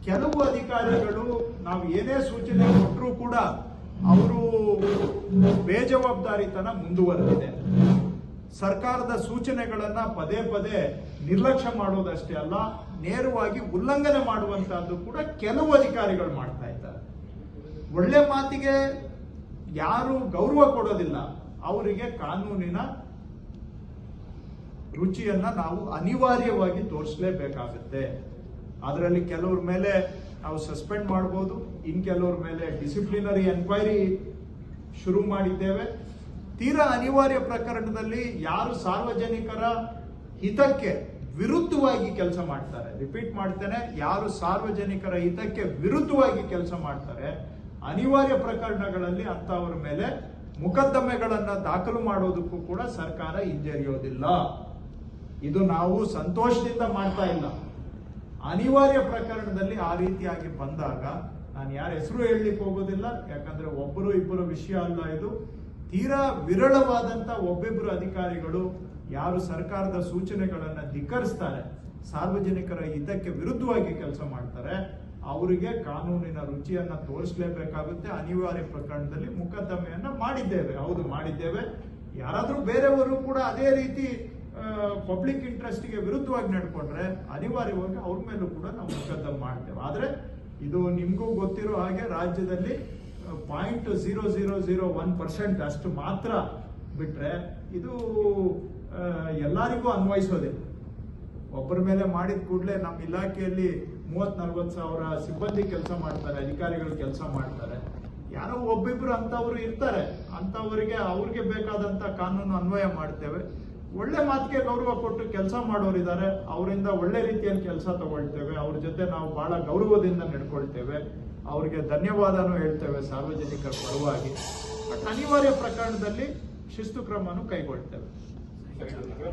ಕೆಲವು ಅಧಿಕಾರಿಗಳು ನಾವು ಏನೇ ಸೂಚನೆ ಕೊಟ್ಟರೂ ಕೂಡ ಅವರು ಬೇಜವಾಬ್ದಾರಿತನ ಮುಂದುವರೆದಿದೆ. ಸರ್ಕಾರದ ಸೂಚನೆಗಳನ್ನ ಪದೇ ಪದೇ ನಿರ್ಲಕ್ಷ್ಯ ಮಾಡೋದಷ್ಟೇ ಅಲ್ಲ, ನೇರವಾಗಿ ಉಲ್ಲಂಘನೆ ಮಾಡುವಂತಹದ್ದು ಕೂಡ ಕೆಲವು ಅಧಿಕಾರಿಗಳು ಮಾಡ್ತಾ ಇದ್ದಾರೆ. ಒಳ್ಳೆ ಮಾತಿಗೆ ಯಾರು ಗೌರವ ಕೊಡೋದಿಲ್ಲ ಅವರಿಗೆ ಕಾನೂನಿನ ರುಚಿಯನ್ನ ನಾವು ಅನಿವಾರ್ಯವಾಗಿ ತೋರಿಸಲೇಬೇಕಾಗುತ್ತೆ. ಅದರಲ್ಲಿ ಕೆಲವ್ರ ಮೇಲೆ ನಾವು ಸಸ್ಪೆಂಡ್ ಮಾಡಬಹುದು, ಇನ್ ಕೆಲವ್ರ ಮೇಲೆ ಡಿಸಿಪ್ಲಿನರಿ ಎನ್ಕ್ವೈರಿ ಶುರು ಮಾಡಿದ್ದೇವೆ. ತೀರಾ ಅನಿವಾರ್ಯ ಪ್ರಕರಣದಲ್ಲಿ ಯಾರು ಸಾರ್ವಜನಿಕರ ಹಿತಕ್ಕೆ ವಿರುದ್ಧವಾಗಿ ಕೆಲಸ ಮಾಡ್ತಾರೆ, ರಿಪೀಟ್ ಮಾಡ್ತೇನೆ, ಯಾರು ಸಾರ್ವಜನಿಕರ ಹಿತಕ್ಕೆ ವಿರುದ್ಧವಾಗಿ ಕೆಲಸ ಮಾಡ್ತಾರೆ, ಅನಿವಾರ್ಯ ಪ್ರಕರಣಗಳಲ್ಲಿ ಅಂತವರ ಮೇಲೆ ಮೊಕದ್ದಮೆಗಳನ್ನ ದಾಖಲು ಮಾಡೋದಕ್ಕೂ ಕೂಡ ಸರ್ಕಾರ ಹಿಂಜರಿಯೋದಿಲ್ಲ. ಇದು ನಾವು ಸಂತೋಷದಿಂದ ಮಾಡ್ತಾ ಇಲ್ಲ. ಅನಿವಾರ್ಯ ಪ್ರಕರಣದಲ್ಲಿ ಆ ರೀತಿಯಾಗಿ ಬಂದಾಗ ನಾನು ಯಾರ ಹೆಸರು ಹೇಳಲಿಕ್ಕೆ ಹೋಗೋದಿಲ್ಲ, ಯಾಕಂದ್ರೆ ಒಬ್ಬರು ಇಬ್ಬರು ವಿಷಯ ಅಲ್ಲ ಇದು. ತೀರಾ ವಿರಳವಾದಂತ ಒಬ್ಬಿಬ್ಬರು ಅಧಿಕಾರಿಗಳು ಯಾರು ಸರ್ಕಾರದ ಸೂಚನೆಗಳನ್ನ ಧಿಕ್ಕರಿಸ್ತಾರೆ, ಸಾರ್ವಜನಿಕರ ಹಿತಕ್ಕೆ ವಿರುದ್ಧವಾಗಿ ಕೆಲಸ ಮಾಡ್ತಾರೆ, ಅವರಿಗೆ ಕಾನೂನಿನ ರುಚಿಯನ್ನ ತೋರಿಸಲೇಬೇಕಾಗುತ್ತೆ. ಅನಿವಾರ್ಯ ಪ್ರಕರಣದಲ್ಲಿ ಮೊಕದ್ದಮೆಯನ್ನ ಮಾಡಿದ್ದೇವೆ, ಹೌದು ಮಾಡಿದ್ದೇವೆ. ಯಾರಾದ್ರೂ ಬೇರೆಯವರು ಕೂಡ ಅದೇ ರೀತಿ ಪಬ್ಲಿಕ್ ಇಂಟ್ರೆಸ್ಟ್ಗೆ ವಿರುದ್ಧವಾಗಿ ನಡ್ಕೊಂಡ್ರೆ ಅನಿವಾರ್ಯವಾಗಿ ಅವ್ರ ಮೇಲೂ ಕೂಡ ನಾವು ಮೊಕದ್ದಮೆ ಮಾಡ್ತೇವೆ. ಆದ್ರೆ ಇದು ನಿಮ್ಗೂ ಗೊತ್ತಿರೋ ಹಾಗೆ ರಾಜ್ಯದಲ್ಲಿ 0.0001% ಅಷ್ಟು ಮಾತ್ರ ಬಿಟ್ರೆ ಇದು ಎಲ್ಲರಿಗೂ ಅನ್ವಯಿಸೋದಿಲ್ಲ. ಒಬ್ಬರ ಮೇಲೆ ಮಾಡಿದ ಕೂಡಲೇ ನಮ್ಮ ಇಲಾಖೆಯಲ್ಲಿ 30-40 ಸಾವಿರ ಸಿಬ್ಬಂದಿ ಕೆಲಸ ಮಾಡ್ತಾರೆ, ಅಧಿಕಾರಿಗಳು ಕೆಲಸ ಮಾಡ್ತಾರೆ. ಯಾರೋ ಒಬ್ಬಿಬ್ರು ಅಂತವ್ರು ಇರ್ತಾರೆ, ಅಂತವರಿಗೆ ಅವ್ರಿಗೆ ಬೇಕಾದಂತ ಕಾನೂನು ಅನ್ವಯ ಮಾಡ್ತೇವೆ. ಒಳ್ಳೆ ಮಾತಿಗೆ ಗೌರವ ಕೊಟ್ಟು ಕೆಲಸ ಮಾಡೋರಿದ್ದಾರೆ, ಅವರಿಂದ ಒಳ್ಳೆ ರೀತಿಯಲ್ಲಿ ಕೆಲಸ ತಗೊಳ್ತೇವೆ, ಅವ್ರ ಜೊತೆ ನಾವು ಬಹಳ ಗೌರವದಿಂದ ನಡ್ಕೊಳ್ತೇವೆ, ಅವ್ರಿಗೆ ಧನ್ಯವಾದನೂ ಹೇಳ್ತೇವೆ ಸಾರ್ವಜನಿಕರ ಪರವಾಗಿ. ಬಟ್ ಅನಿವಾರ್ಯ ಪ್ರಕರಣದಲ್ಲಿ ಶಿಸ್ತು ಕ್ರಮನೂ ಕೈಗೊಳ್ತೇವೆ.